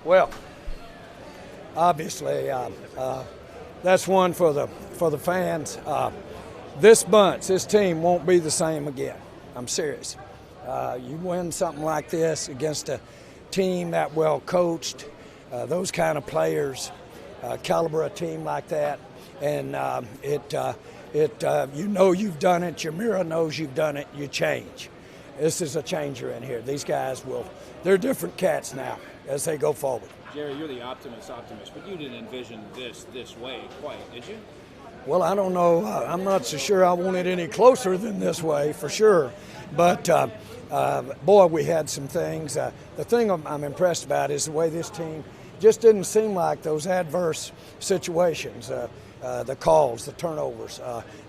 Well, obviously, that's one for the fans. This bunch, this team won't be the same again. I'm serious. You win something like this against a team that well coached, those kind of players, caliber a team like that, and you know you've done it. Your mirror knows you've done it. You change. This is a changer in here. These guys they're different cats now as they go forward. Jerry, you're the optimist, but you didn't envision this way quite, did you? Well, I don't know. I'm not so sure I want it any closer than this way, for sure. But, boy, we had some things. The thing I'm impressed about is the way this team just didn't seem like those adverse situations, the calls, the turnovers,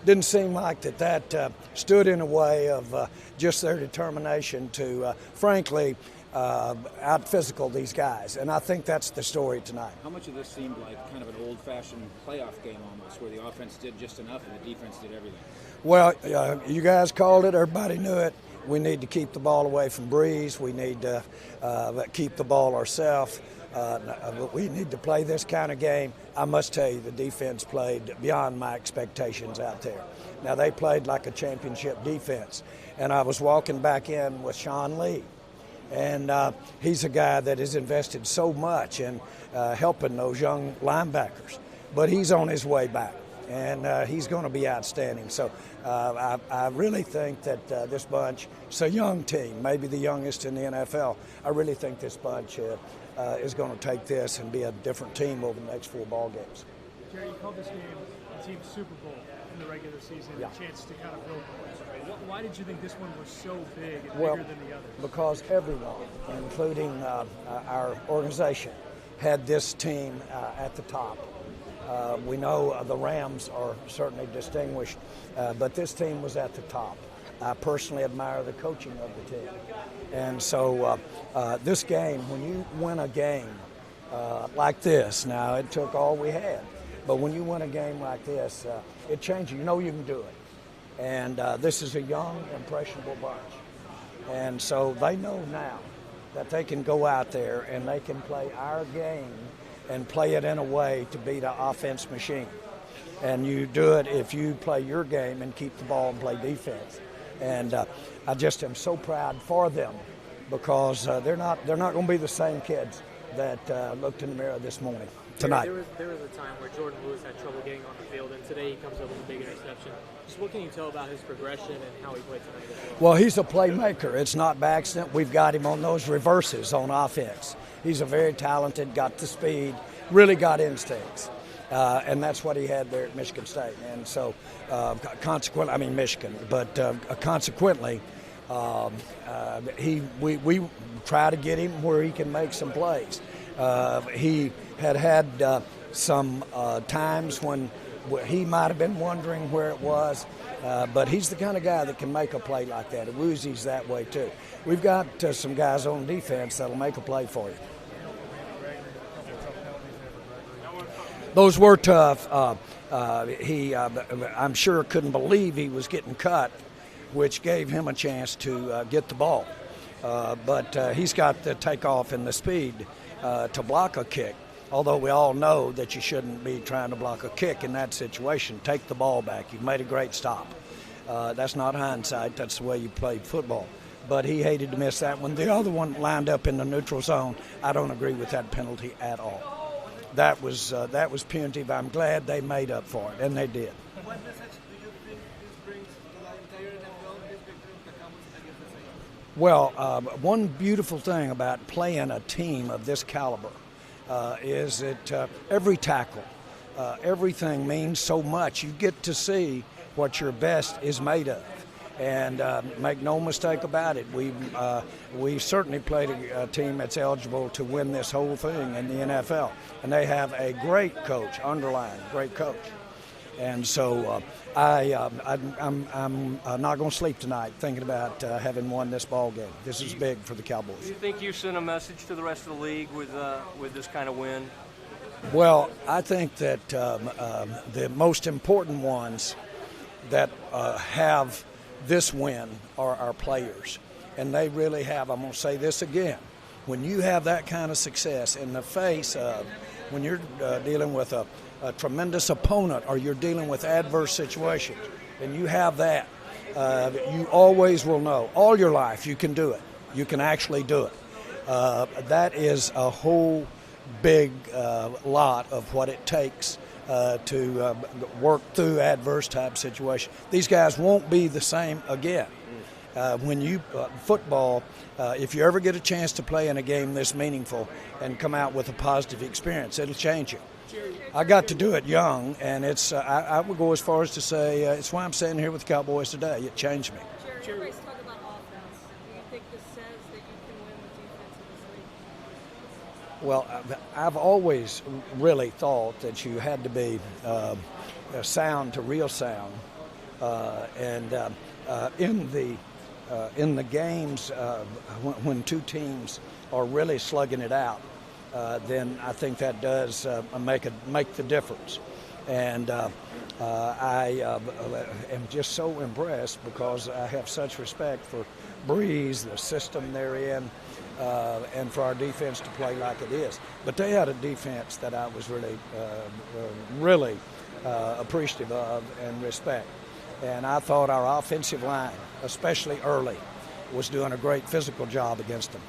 didn't seem like that stood in the way of just their determination to, frankly, out-physical these guys. And I think that's the story tonight. How much of this seemed like kind of an old-fashioned playoff game almost, where the offense did just enough and the defense did everything? Well, you guys called it. Everybody knew it. We need to keep the ball away from Breeze. We need to keep the ball ourselves. We need to play this kind of game. I must tell you, the defense played beyond my expectations out there. Now, they played like a championship defense. And I was walking back in with Sean Lee. And he's a guy that has invested so much in helping those young linebackers. But he's on his way back, and he's going to be outstanding. So I really think that this bunch, it's a young team, maybe the youngest in the NFL. I really think this bunch is going to take this and be a different team over the next 4 ball games. Jerry, you called this game a team Super Bowl in the regular season, yeah. A chance to kind of build. Why did you think this one was so big and bigger than the others? Because everyone, including our organization, had this team at the top. We know the Rams are certainly distinguished, but this team was at the top. I personally admire the coaching of the team. And so this game, when you win a game like this, now it took all we had, but when you win a game like this, it changes. You know you can do it. And this is a young, impressionable bunch. And so they know now that they can go out there and they can play our game and play it in a way to beat an offense machine. And you do it if you play your game and keep the ball and play defense. And I just am so proud for them because they're not going to be the same kids that looked in the mirror this morning, tonight. There was a time where Jordan Lewis had trouble getting on the field, and today he comes up with a big interception. Just what can you tell about his progression and how he played tonight as well? Well, he's a playmaker. It's not by accident. We've got him on those reverses on offense. He's a very talented, got the speed, really got instincts. And that's what he had there at Michigan State. And so, Michigan. But consequently, we try to get him where he can make some plays. He had some times when he might have been wondering where it was, but he's the kind of guy that can make a play like that. Awuzi's that way too. We've got some guys on defense that'll make a play for you. Those were tough. I'm sure couldn't believe he was getting cut, which gave him a chance to get the ball. But he's got the takeoff and the speed to block a kick. Although we all know that you shouldn't be trying to block a kick in that situation. Take the ball back. You've made a great stop. That's not hindsight. That's the way you played football. But he hated to miss that one. The other one lined up in the neutral zone. I don't agree with that penalty at all. That was punitive. I'm glad they made up for it, and they did. What message do you think this brings to the entire NFL, this victory of the Cowboys against the Saints? Well, one beautiful thing about playing a team of this caliber is that every tackle, everything means so much. You get to see what your best is made of. And make no mistake about it, we certainly played a team that's eligible to win this whole thing in the NFL. And they have a great coach, great coach. And so I'm not going to sleep tonight thinking about having won this ball game. This is big for the Cowboys. Do you think you sent a message to the rest of the league with this kind of win? Well, I think that the most important ones that have this win are our players. And they really have, I'm going to say this again, When you have that kind of success in the face of, when you're dealing with a tremendous opponent or you're dealing with adverse situations, and you have that, you always will know all your life you can do it. You can actually do it. That is a whole big lot of what it takes to work through adverse type situations. These guys won't be the same again. When you football, if you ever get a chance to play in a game this meaningful and come out with a positive experience, it'll change you. I got to do it young, and it's I would go as far as to say it's why I'm sitting here with the Cowboys today. It changed me. Jerry, everybody's talking about offense. Do you think this says that you can win with defense in this league? Well, I've always really thought that you had to be sound to real sound, and in the games when two teams are really slugging it out, then I think that does make the difference. And I am just so impressed because I have such respect for Breeze, the system they're in, and for our defense to play like it is. But they had a defense that I was really appreciative of and respect. And I thought our offensive line, especially early, was doing a great physical job against them.